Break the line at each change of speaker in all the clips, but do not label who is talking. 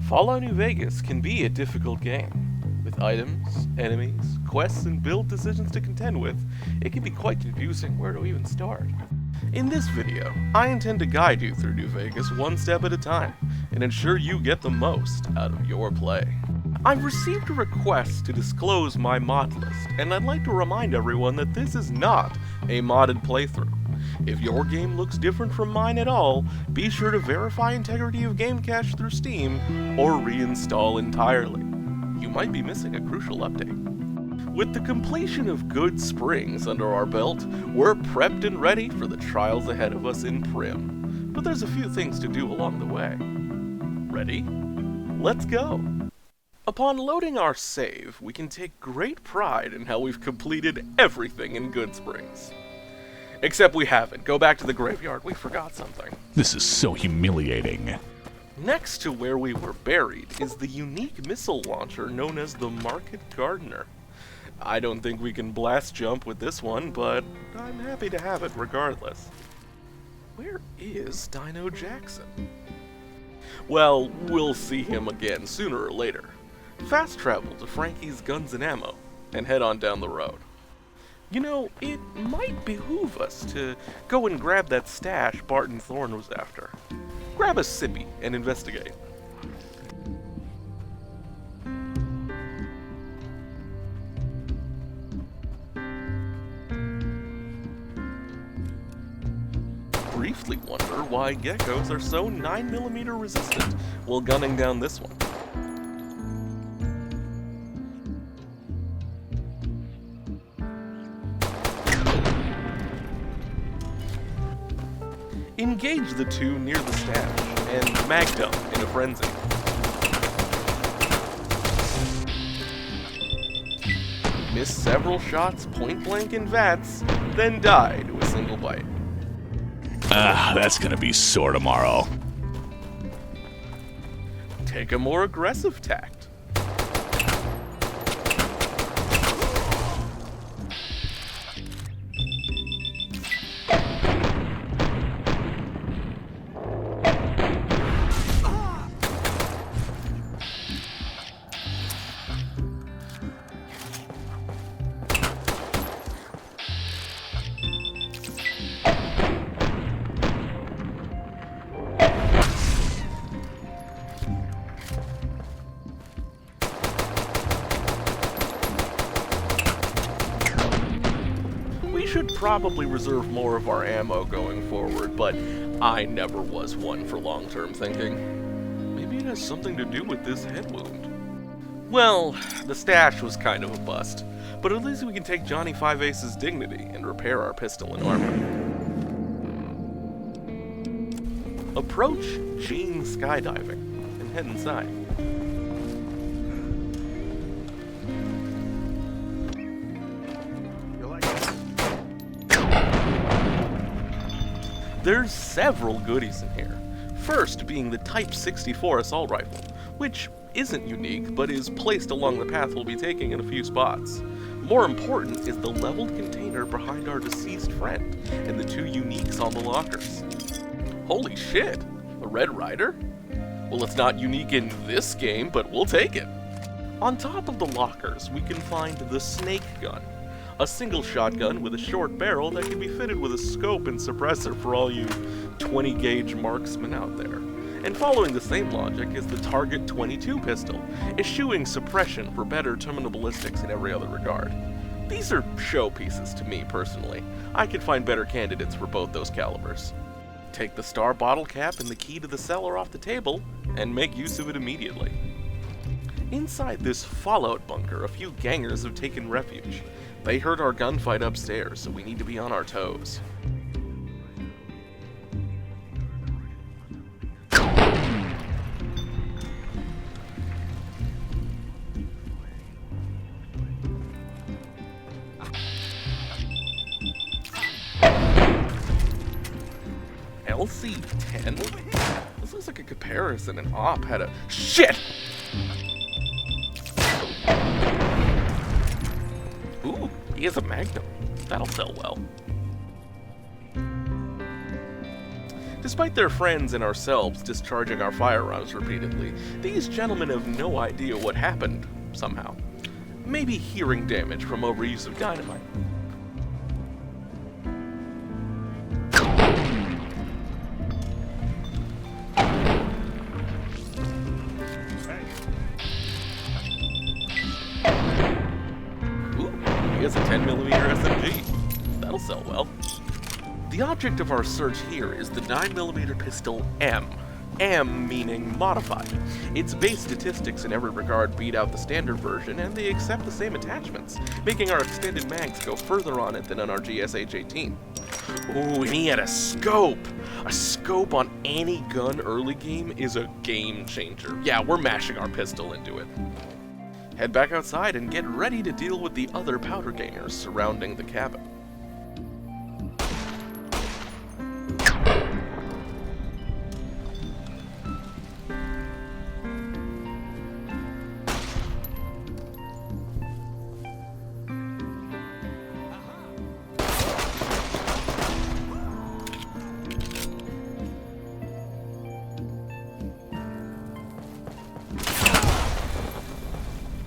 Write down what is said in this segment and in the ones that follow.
Fallout New Vegas can be a difficult game. With items, enemies, quests, and build decisions to contend with, it can be quite confusing where to even start. In this video, I intend to guide you through New Vegas one step at a time, and ensure you get the most out of your play. I've received a request to disclose my mod list, and I'd like to remind everyone that this is not a modded playthrough. If your game looks different from mine at all, be sure to verify integrity of game cache through Steam, or reinstall entirely. You might be missing a crucial update. With the completion of Good Springs under our belt, we're prepped and ready for the trials ahead of us in Primm. But there's a few things to do along the way. Ready? Let's go! Upon loading our save, we can take great pride in how we've completed everything in Good Springs. Except we haven't. Go back to the graveyard, we forgot something.
This is so humiliating.
Next to where we were buried is the unique missile launcher known as the Market Gardener. I don't think we can blast jump with this one, but I'm happy to have it regardless. Where is Dino Jackson? Well, we'll see him again sooner or later. Fast travel to Frankie's Guns and Ammo, and head on down the road. You know, it might behoove us to go and grab that stash Barton Thorne was after. Grab a sippy and investigate. Briefly wonder why geckos are so 9mm resistant while gunning down this one. Engage the two near the stash, and mag dump in a frenzy. Missed several shots point blank in VATS, then die to a single bite.
That's gonna be sore tomorrow.
Take a more aggressive tact. Should probably reserve more of our ammo going forward, but I never was one for long-term thinking. Maybe it has something to do with this head wound. Well, the stash was kind of a bust, but at least we can take Johnny Five Ace's dignity and repair our pistol and armor. Approach Gene Skydiving and head inside. There's several goodies in here. First being the Type 64 assault rifle, which isn't unique, but is placed along the path we'll be taking in a few spots. More important is the leveled container behind our deceased friend, and the two uniques on the lockers. Holy shit! A Red Rider? Well, it's not unique in this game, but we'll take it. On top of the lockers, we can find the Snake Gun, a single shotgun with a short barrel that can be fitted with a scope and suppressor for all you 20-gauge marksmen out there. And following the same logic is the Target 22 pistol, eschewing suppression for better terminal ballistics in every other regard. These are showpieces to me personally. I could find better candidates for both those calibers. Take the star bottle cap and the key to the cellar off the table, and make use of it immediately. Inside this Fallout bunker, a few gangers have taken refuge. They heard our gunfight upstairs, so we need to be on our toes. LC-10? This looks like a comparison an op had a— SHIT! Ooh, he has a Magnum. That'll sell well. Despite their friends and ourselves discharging our firearms repeatedly, these gentlemen have no idea what happened, somehow. Maybe hearing damage from overuse of dynamite. Ooh, he has a 10mm SMG. That'll sell well. The object of our search here is the 9mm pistol M. M meaning modified. Its base statistics in every regard beat out the standard version, and they accept the same attachments, making our extended mags go further on it than on our GSH-18. Ooh, and he had a scope! A scope on any gun early game is a game changer. Yeah, we're mashing our pistol into it. Head back outside and get ready to deal with the other powder gangers surrounding the cabin.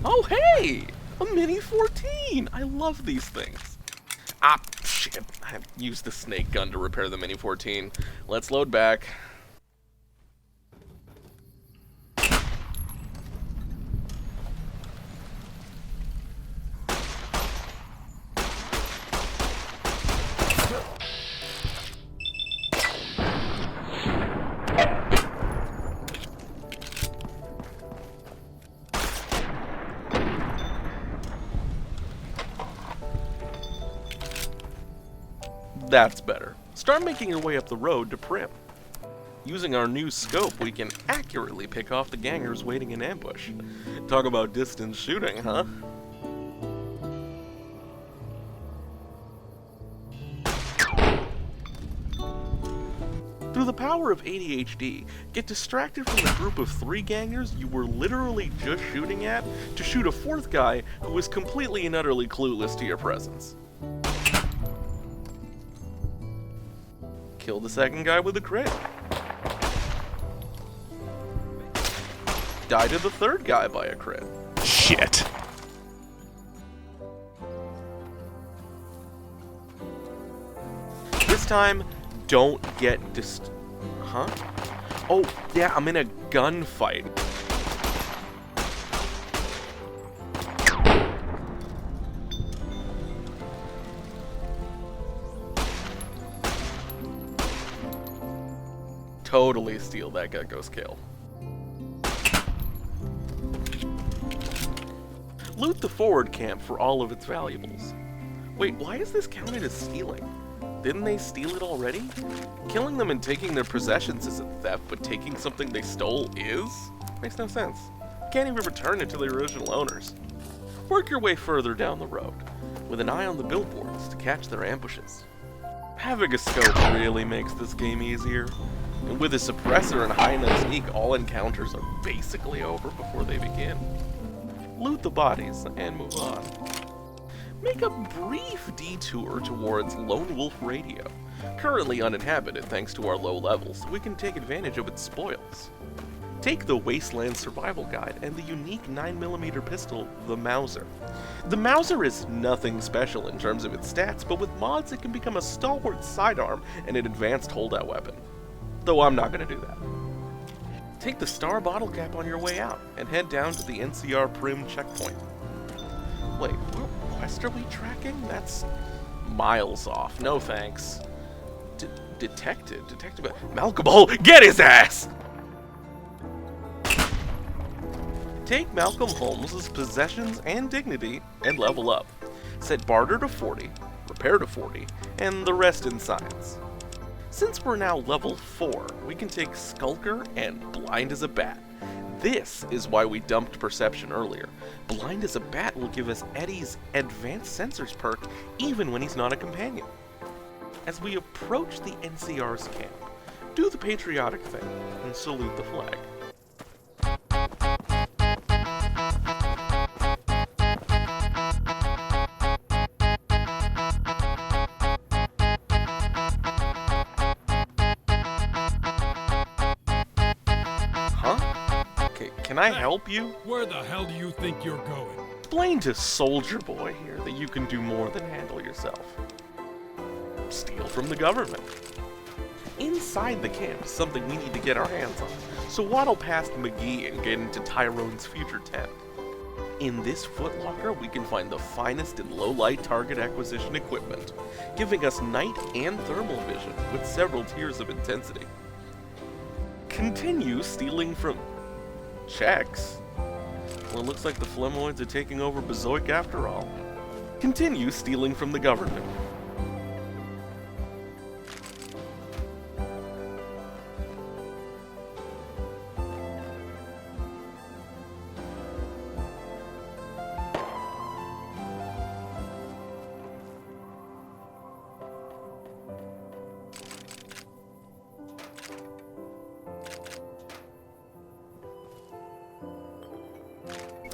Oh, hey! A Mini 14! I love these things. Ah, shit. I used the snake gun to repair the Mini 14. Let's load back. That's better. Start making your way up the road to Primm. Using our new scope, we can accurately pick off the gangers waiting in ambush. Talk about distance shooting, huh? Through the power of ADHD, get distracted from the group of 3 gangers you were literally just shooting at to shoot a 4th guy who was completely and utterly clueless to your presence. Kill the 2nd guy with a crit. Die to the 3rd guy by a crit.
Shit.
This time, don't get Huh? Oh, yeah, I'm in a gunfight. Totally steal that Gecko's kill. Loot the forward camp for all of its valuables. Wait, why is this counted as stealing? Didn't they steal it already? Killing them and taking their possessions isn't theft, but taking something they stole is? Makes no sense. Can't even return it to the original owners. Work your way further down the road, with an eye on the billboards to catch their ambushes. Having a scope really makes this game easier. And with a suppressor and high enough sneak, all encounters are basically over before they begin. Loot the bodies and move on. Make a brief detour towards Lone Wolf Radio. Currently uninhabited thanks to our low levels, so we can take advantage of its spoils. Take the Wasteland Survival Guide and the unique 9mm pistol, the Mauser. The Mauser is nothing special in terms of its stats, but with mods it can become a stalwart sidearm and an advanced holdout weapon. Though I'm not going to do that. Take the Star Bottle Cap on your way out, and head down to the NCR Primm checkpoint. Wait, what quest are we tracking? That's miles off. No thanks. Detective? Malcolm, get his ass! Take Malcolm Holmes' possessions and dignity and level up. Set barter to 40, repair to 40, and the rest in science. Since we're now level 4, we can take Skulker and Blind as a Bat. This is why we dumped Perception earlier. Blind as a Bat will give us Eddie's Advanced Sensors perk even when he's not a companion. As we approach the NCR's camp, do the patriotic thing and salute the flag. Can I help you?
Where the hell do you think you're going?
Explain to Soldier Boy here that you can do more than handle yourself. Steal from the government. Inside the camp is something we need to get our hands on, so waddle past McGee and get into Tyrone's future tent. In this footlocker, we can find the finest in low-light target acquisition equipment, giving us night and thermal vision with several tiers of intensity. Continue stealing from... checks? Well, it looks like the Flemoids are taking over Bezoik after all. Continue stealing from the government.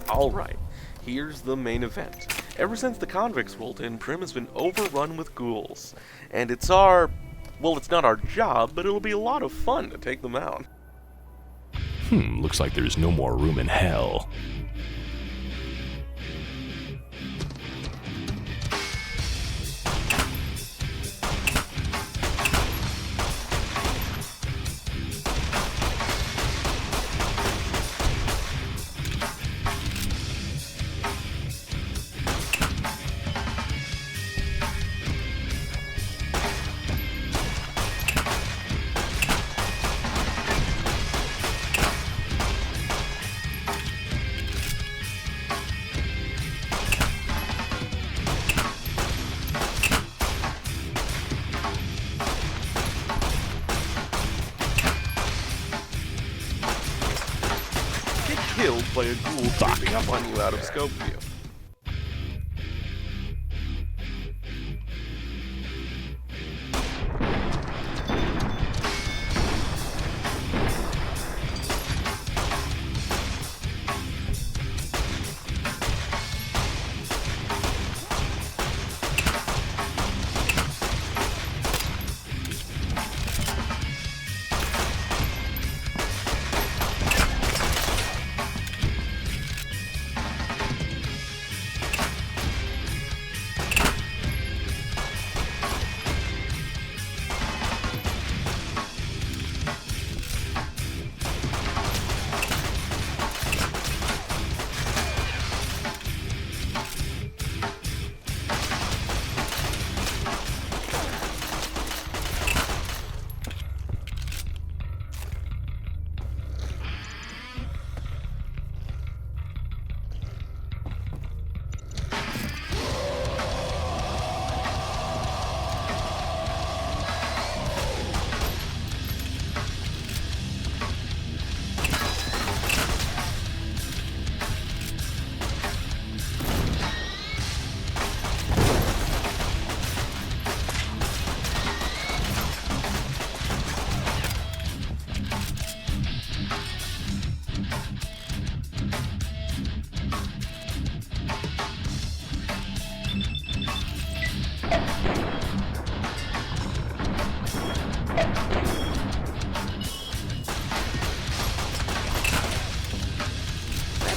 Alright, here's the main event. Ever since the convicts rolled in, Primm has been overrun with ghouls. And it's our... well, it's not our job, but it'll be a lot of fun to take them out.
Looks like there's no more room in hell.
Killed by a ghoul creeping up on you out of scope view.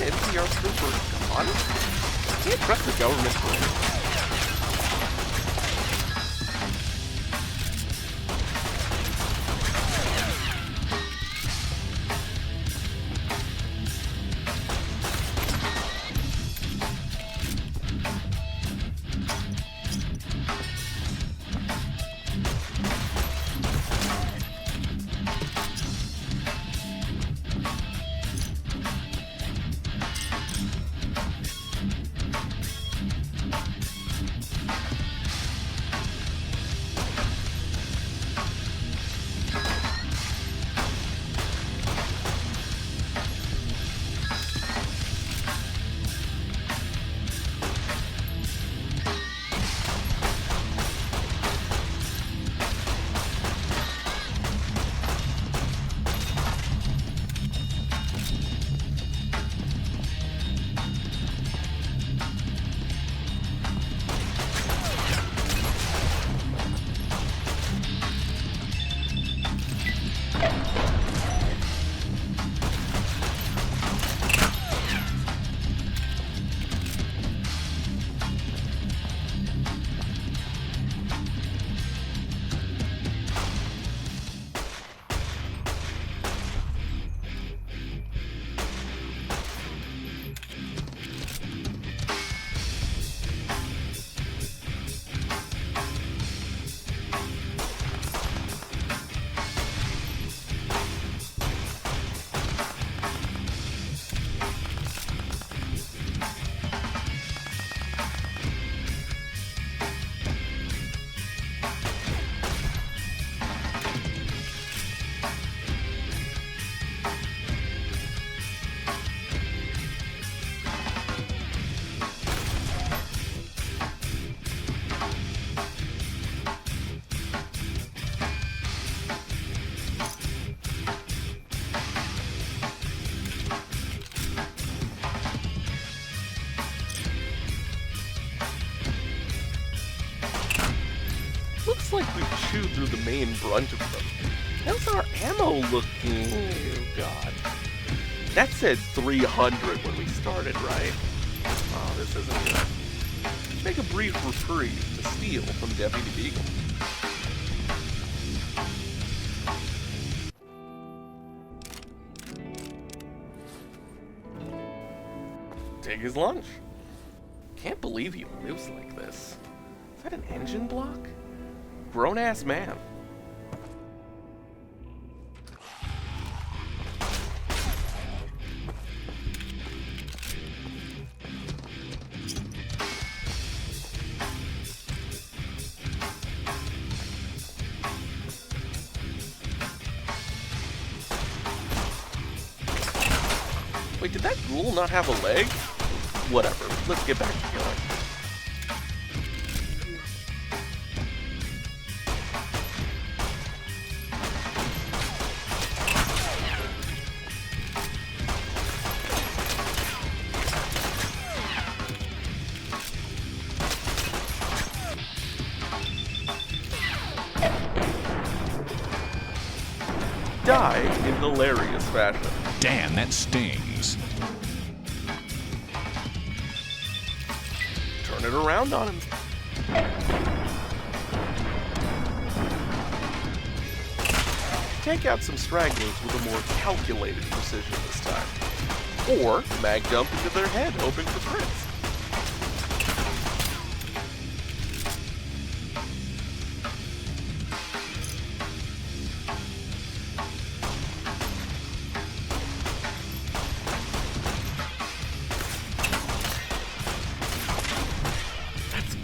NCR trooper gone? Can't trust the government for it. through the main brunt of them. How's our ammo looking? Oh, God. That said 300 when we started, right? Oh, this isn't good. Take a brief reprieve to steal from Deputy Beagle. Take his lunch. Can't believe he lives like this. Is that an engine block? Grown-ass man. Wait, did that ghoul not have a leg? Whatever, let's get back to killing. Die in hilarious fashion.
Damn, that stings.
Turn it around on him. Take out some stragglers with a more calculated precision this time. Or mag dump into their head, hoping for crits.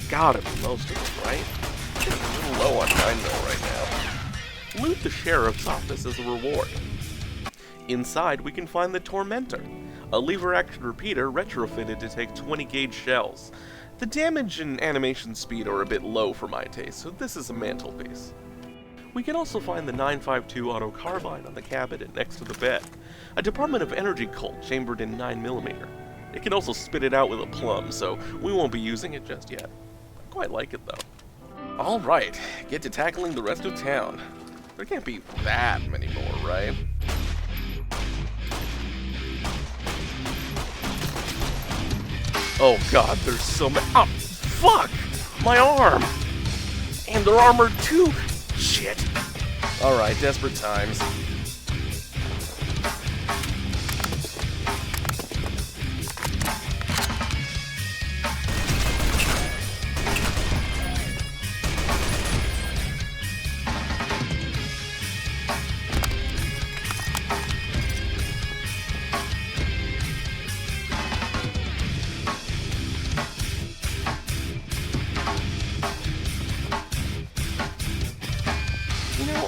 Gotta be most of them, right? Getting a little low on 9 mil right now. Loot the sheriff's office as a reward. Inside, we can find the Tormentor, a lever-action repeater retrofitted to take 20 gauge shells. The damage and animation speed are a bit low for my taste, so this is a mantelpiece. We can also find the 9.52 auto carbine on the cabinet next to the bed, a Department of Energy Colt chambered in 9mm. It can also spit it out with a plum, so we won't be using it just yet. Quite like it though. Alright, get to tackling the rest of town. There can't be that many more, right? Oh god, there's so many. Oh, fuck! My arm! And they're armored too! Shit! Alright, desperate times.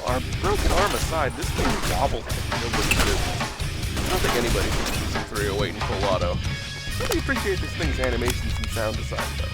Our broken arm aside, this thing wobbled like nobody's business. I don't think anybody can use a 308 in full auto. Really appreciate this thing's animations and sound design though.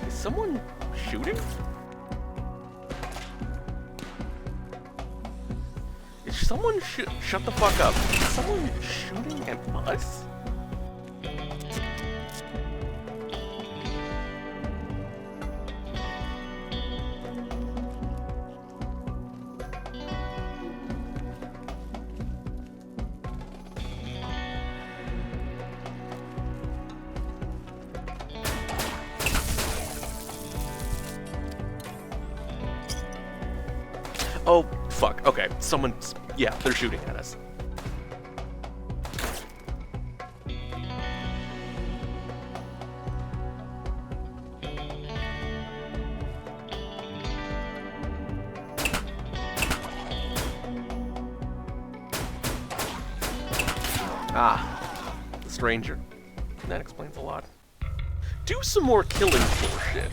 Someone shooting? Is someone shut the fuck up? Is someone shooting at us? Oh, fuck. Okay, someone's... Yeah, they're shooting at us. Ah, the stranger. That explains a lot. Do some more killing floor shit.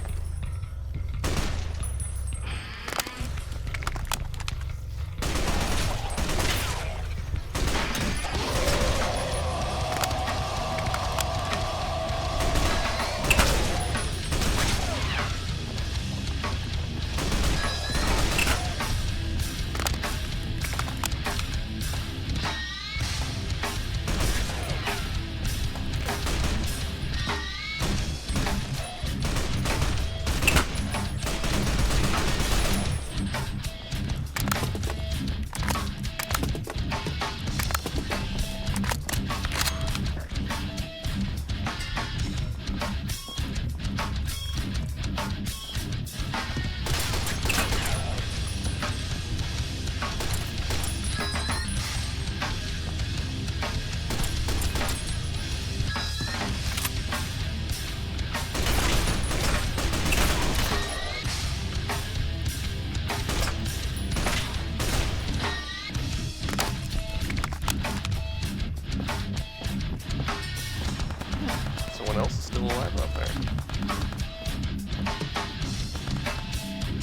Someone else is still alive out there.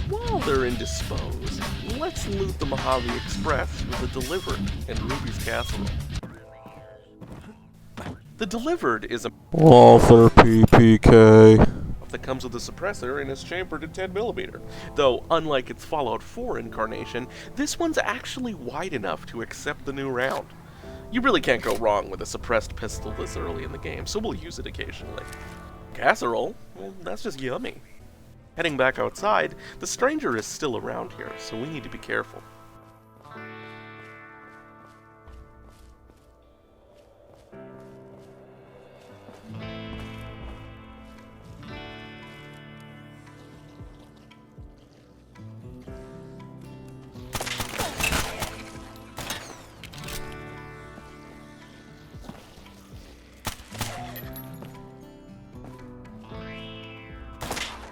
While they're indisposed, let's loot the Mojave Express with the Delivered and Ruby's Casserole. The Delivered is a
Author PPK.
that comes with a suppressor and is chambered at 10mm. Though, unlike its Fallout 4 incarnation, this one's actually wide enough to accept the new round. You really can't go wrong with a suppressed pistol this early in the game, so we'll use it occasionally. Casserole? Well, that's just yummy. Heading back outside, the stranger is still around here, so we need to be careful.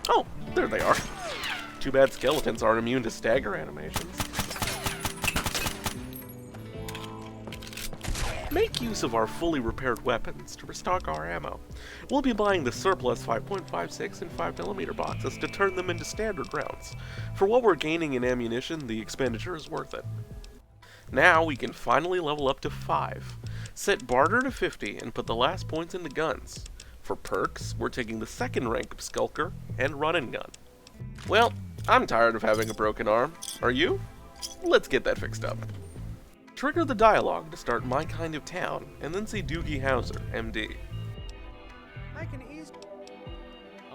Oh, there they are. Too bad skeletons aren't immune to stagger animations. Make use of our fully repaired weapons to restock our ammo. We'll be buying the surplus 5.56 and 5mm boxes to turn them into standard rounds. For what we're gaining in ammunition, the expenditure is worth it. Now we can finally level up to 5. Set barter to 50 and put the last points into guns. For perks, we're taking the second rank of Skulker and Run and Gun. Well, I'm tired of having a broken arm. Are you? Let's get that fixed up. Trigger the dialogue to start My Kind of Town, and then see Doogie Howser, MD.
I can ease.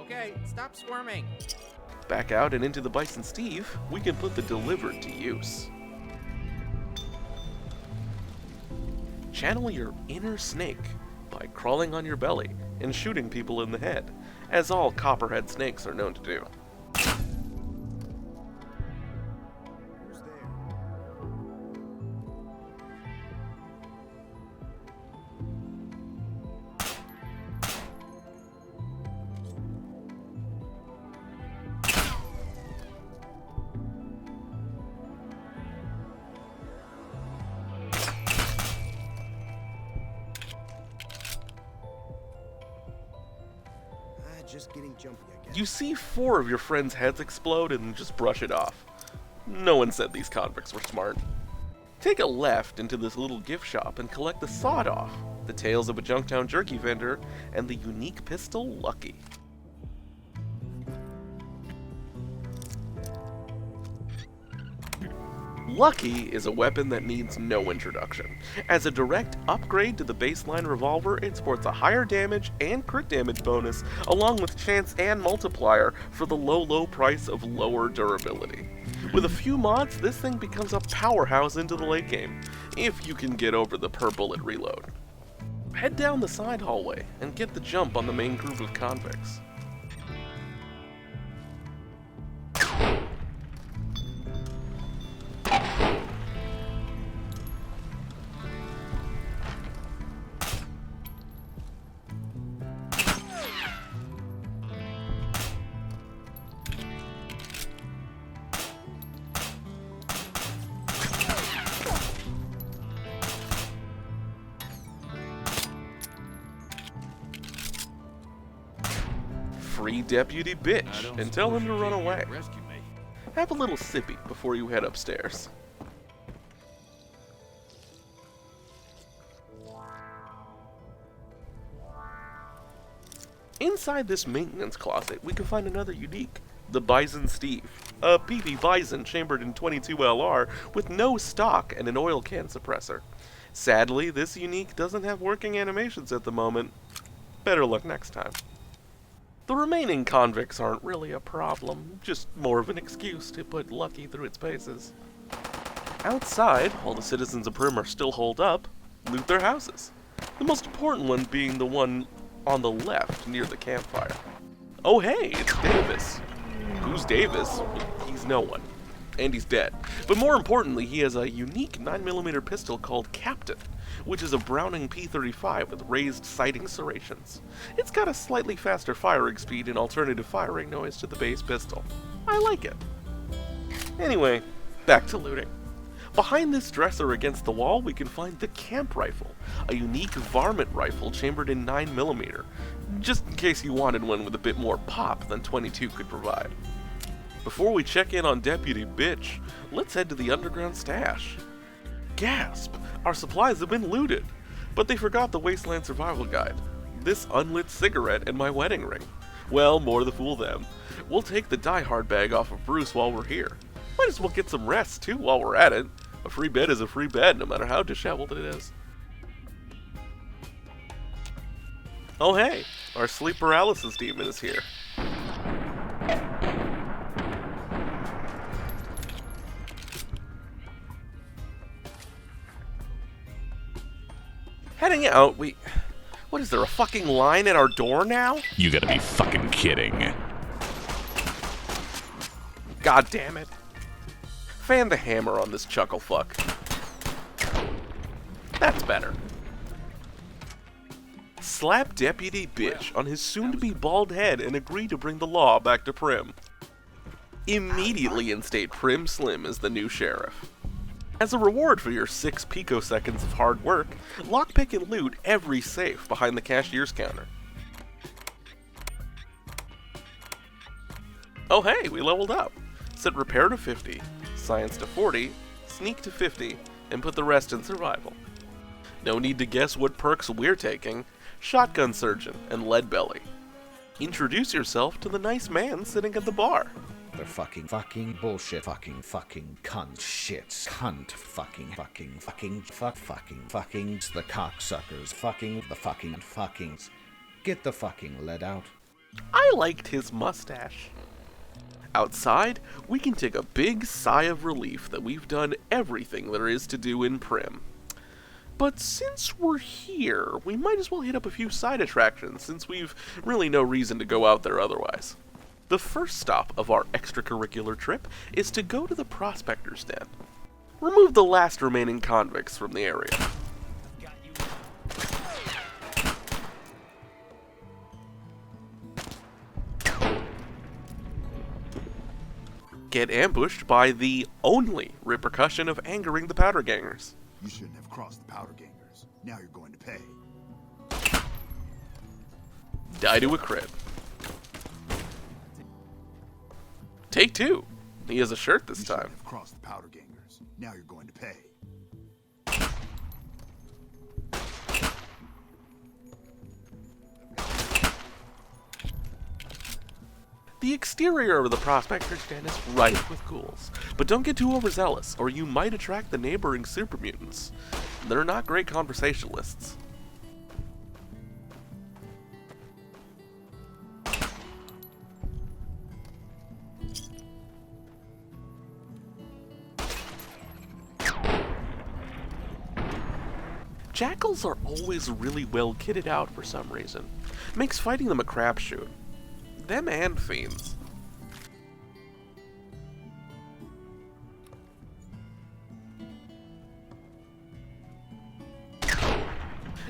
Okay, stop squirming.
Back out and into the Bison Steve, we can put the Delivered to use. Channel your inner snake by crawling on your belly and shooting people in the head, as all copperhead snakes are known to do.
Who's there? Just getting jumpy, I guess.
You see 4 of your friends' heads explode and just brush it off. No one said these convicts were smart. Take a left into this little gift shop and collect the sawed-off, the Tales of a Junktown Jerky vendor, and the unique pistol Lucky. Lucky is a weapon that needs no introduction. As a direct upgrade to the baseline revolver, it sports a higher damage and crit damage bonus, along with chance and multiplier for the low price of lower durability. With a few mods, this thing becomes a powerhouse into the late game, if you can get over the per bullet reload. Head down the side hallway and get the jump on the main group of convicts. free Deputy Bitch and tell him to run away.
Rescue me.
Have a little sippy before you head upstairs. Inside this maintenance closet, we can find another unique, the Bison Steve, a PP Bison chambered in 22LR with no stock and an oil can suppressor. Sadly, this unique doesn't have working animations at the moment. Better luck next time. The remaining convicts aren't really a problem, just more of an excuse to put Lucky through its paces. Outside, while the citizens of Primm are still holed up, loot their houses. The most important one being the one on the left near the campfire. Oh hey, it's Davis. Who's Davis? He's no one. And he's dead. But more importantly, he has a unique 9mm pistol called Captain, which is a Browning P35 with raised sighting serrations. It's got a slightly faster firing speed and alternative firing noise to the base pistol. I like it. Anyway, back to looting. Behind this dresser against the wall, we can find the Camp Rifle, a unique varmint rifle chambered in 9mm, just in case you wanted one with a bit more pop than 22 could provide. Before we check in on Deputy Bitch, let's head to the underground stash. Gasp! Our supplies have been looted, but they forgot the Wasteland Survival Guide, this unlit cigarette, and my wedding ring. Well, more the fool them. We'll take the Die Hard bag off of Bruce while we're here. Might as well get some rest, too, while we're at it. A free bed is a free bed, no matter how disheveled it is. Oh hey, our sleep paralysis demon is here. Heading out, what is there, a fucking line at our door now?
You gotta be fucking kidding.
God damn it. Fan the hammer on this chuckle fuck. That's better. Slap Deputy Bitch on his soon-to-be bald head and agree to bring the law back to Primm. Immediately instate Primm Slim as the new sheriff. As a reward for your 6 picoseconds of hard work, lockpick and loot every safe behind the cashier's counter. Oh hey, we leveled up. Set repair to 50, science to 40, sneak to 50, and put the rest in survival. No need to guess what perks we're taking: shotgun surgeon and lead belly. Introduce yourself to the nice man sitting at the bar.
They're fucking bullshit, fucking cunt shits, cunt fucking the cocksuckers, the fuckings. Get the fucking lead out.
I liked his mustache. Outside, we can take a big sigh of relief that we've done everything there is to do in Primm. But since we're here, we might as well hit up a few side attractions, since we've really no reason to go out there otherwise. The first stop of our extracurricular trip is to go to the Prospector's Den. Remove the last remaining convicts from the area. Get ambushed by the only repercussion of angering the Powder Gangers.
You shouldn't have crossed the Powder Gangers. Now you're going to pay.
Die to a crit. Take 2. He has a shirt this
You
time.
shouldn't have crossed the Powder Gangers. Now you're going to pay.
The exterior of the Prospector's Den is rife with ghouls, but don't get too overzealous, or you might attract the neighboring super mutants. They're not great conversationalists. Jackals are always really well kitted out for some reason. Makes fighting them a crapshoot. Them and fiends.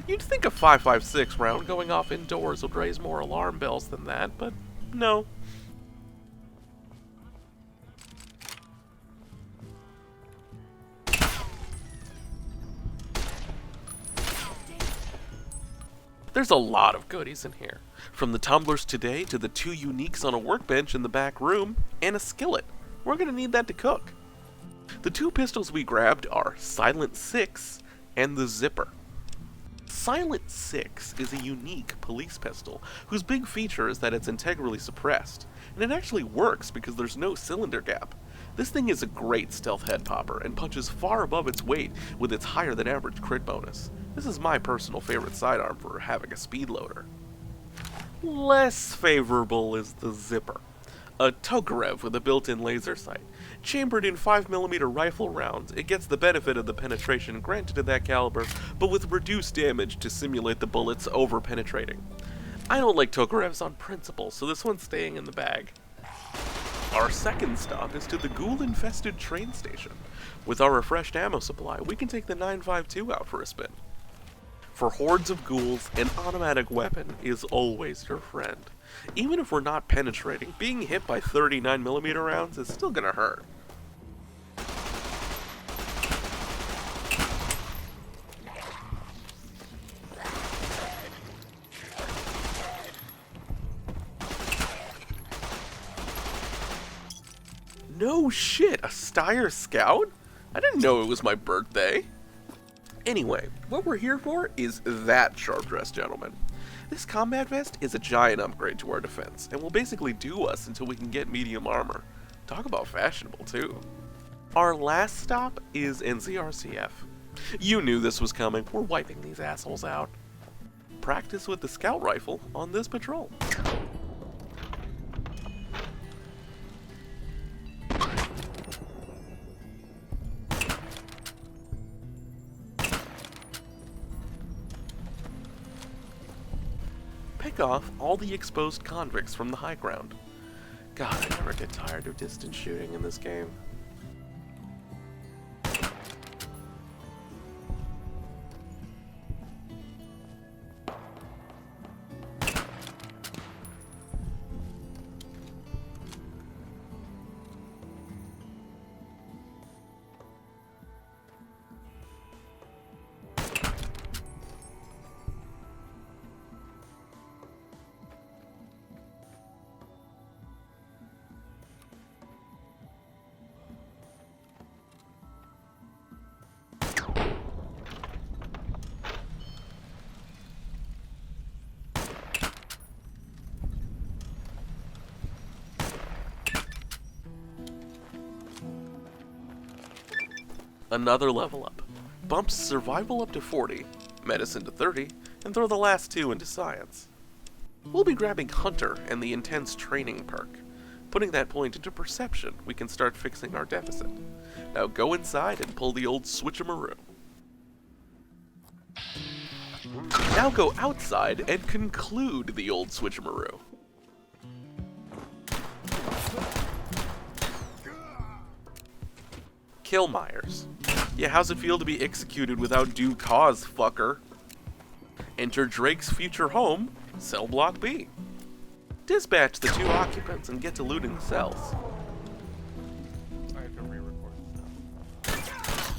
You'd think a 5.56 round going off indoors would raise more alarm bells than that, but no. There's a lot of goodies in here, from the tumblers today to the 2 uniques on a workbench in the back room, and a skillet. We're gonna need that to cook. The 2 pistols we grabbed are Silent 6 and the Zipper. Silent 6 is a unique police pistol, whose big feature is that it's integrally suppressed, and it actually works because there's no cylinder gap. This thing is a great stealth head popper, and punches far above its weight with its higher than average crit bonus. This is my personal favorite sidearm for having a speed loader. Less favorable is the Zipper, a Tokarev with a built-in laser sight. Chambered in 5mm rifle rounds, it gets the benefit of the penetration granted to that caliber, but with reduced damage to simulate the bullets over-penetrating. I don't like Tokarevs on principle, so this one's staying in the bag. Our second stop is to the ghoul-infested train station. With our refreshed ammo supply, we can take the 9.52 out for a spin. For hordes of ghouls, an automatic weapon is always your friend. Even if we're not penetrating, being hit by 39mm rounds is still gonna hurt. No shit, a Steyr Scout? I didn't know it was my birthday. Anyway, what we're here for is that sharp-dressed gentleman. This combat vest is a giant upgrade to our defense, and will basically do us until we can get medium armor. Talk about fashionable, too. Our last stop is NCRCF. You knew this was coming, we're wiping these assholes out. Practice with the scout rifle on this patrol. Pick off all the exposed convicts from the high ground. God, I never get tired of distance shooting in this game. Another level up. Bumps survival up to 40, medicine to 30, and throw the last 2 into science. We'll be grabbing Hunter and the intense training perk. Putting that point into perception, we can start fixing our deficit. Now go inside and pull the old switcheroo. Now go outside and conclude the old switcheroo. Kill Myers. Yeah, how's it feel to be executed without due cause, fucker? Enter Drake's future home, cell block B. Dispatch the 2 occupants and get to looting the cells. I have to re-record stuff.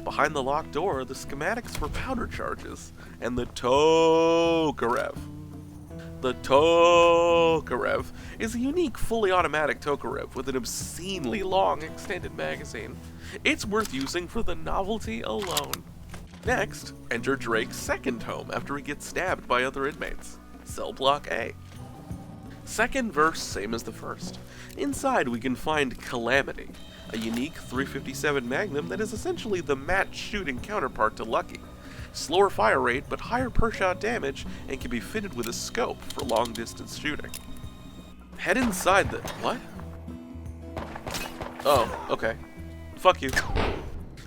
Behind the locked door are the schematics for powder charges and the Tokarev. The Tokarev is a unique fully automatic Tokarev with an obscenely long extended magazine. It's worth using for the novelty alone. Next, enter Drake's second home after he gets stabbed by other inmates. Cell block A. Second verse, same as the first. Inside we can find Calamity, a unique 357 Magnum that is essentially the match shooting counterpart to Lucky. Slower fire rate, but higher per shot damage, and can be fitted with a scope for long distance shooting. Head inside the... what? Oh, okay. Fuck you.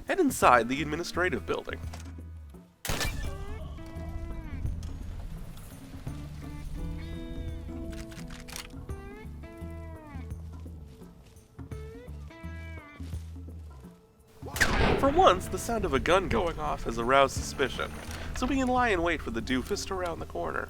Head inside the administrative building. For once, the sound of a gun going off has aroused suspicion, so we can lie in wait for the doofus around the corner.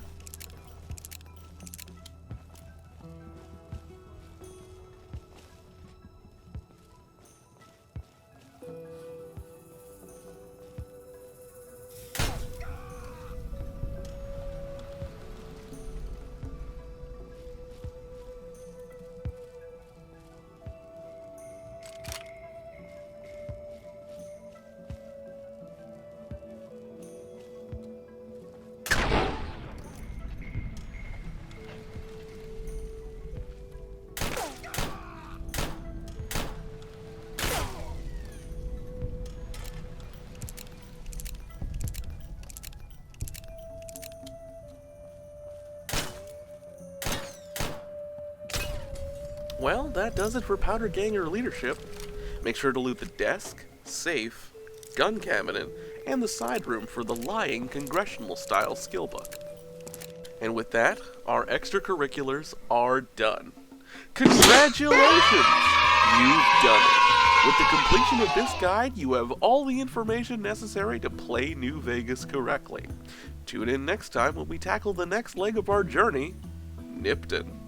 Well, that does it for Powder Ganger Leadership. Make sure to loot the desk, safe, gun cabinet, and the side room for the lying congressional-style skill book. And with that, our extracurriculars are done. Congratulations! You've done it! With the completion of this guide, you have all the information necessary to play New Vegas correctly. Tune in next time when we tackle the next leg of our journey, Nipton.